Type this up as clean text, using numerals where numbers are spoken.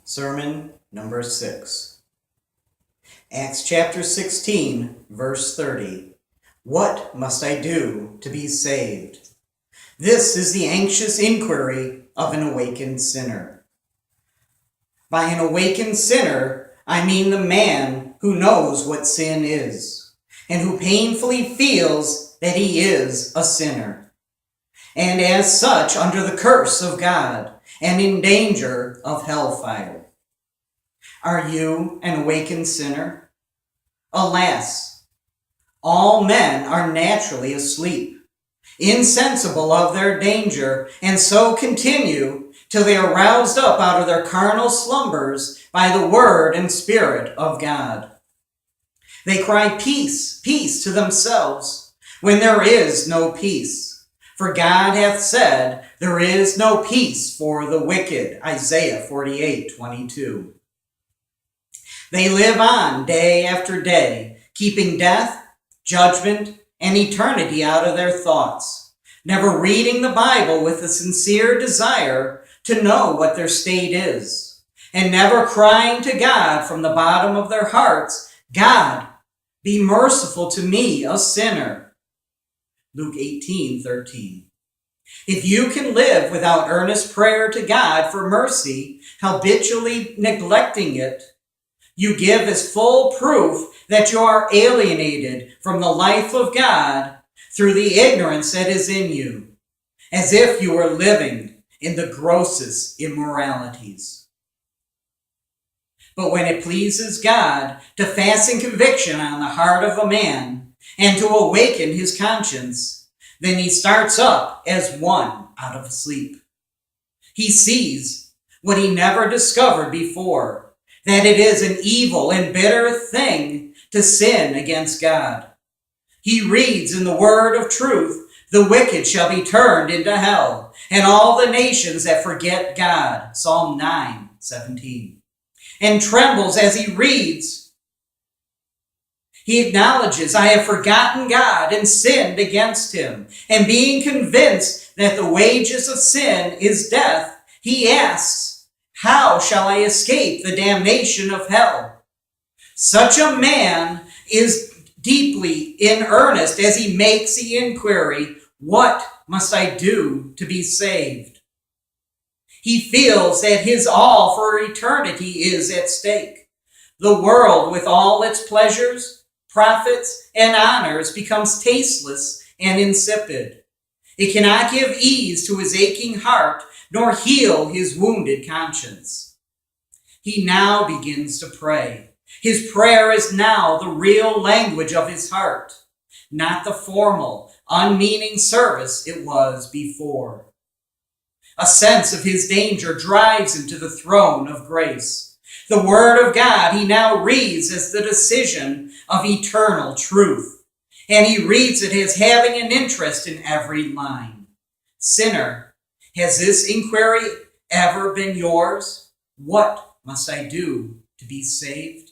Sermon number 6. Acts chapter 16, verse 30. What must I do to be saved? This is the anxious inquiry of an awakened sinner. By an awakened sinner, I mean the man who knows what sin is, and who painfully feels that he is a sinner, and as such under the curse of God, and in danger of hellfire. Are you an awakened sinner? Alas, all men are naturally asleep, insensible of their danger, and so continue till they are roused up out of their carnal slumbers by the word and Spirit of God. They cry, "Peace, peace," to themselves, when there is no peace. For God hath said, "There is no peace for the wicked," Isaiah 48:22. They live on day after day, keeping death, judgment, and eternity out of their thoughts, never reading the Bible with a sincere desire to know what their state is, and never crying to God from the bottom of their hearts, "God, be merciful to me, a sinner." Luke 18:13. If you can live without earnest prayer to God for mercy, habitually neglecting it, you give as full proof that you are alienated from the life of God through the ignorance that is in you, as if you were living in the grossest immoralities. But when it pleases God to fasten conviction on the heart of a man and to awaken his conscience, then he starts up as one out of sleep. He sees what he never discovered before, that it is an evil and bitter thing to sin against God. He reads in the word of truth, "The wicked shall be turned into hell, and all the nations that forget God," Psalm 9:17. And trembles as he reads. He acknowledges, "I have forgotten God and sinned against him." And being convinced that the wages of sin is death, he asks, "How shall I escape the damnation of hell?" Such a man is deeply in earnest as he makes the inquiry, "What must I do to be saved?" He feels that his all for eternity is at stake. The world with all its pleasures, profits, and honors becomes tasteless and insipid. It cannot give ease to his aching heart, nor heal his wounded conscience. He now begins to pray. His prayer is now the real language of his heart, not the formal, unmeaning service it was before. A sense of his danger drives him to the throne of grace. The word of God he now reads as the decision of eternal truth, and he reads it as having an interest in every line. Sinner, has this inquiry ever been yours? What must I do to be saved?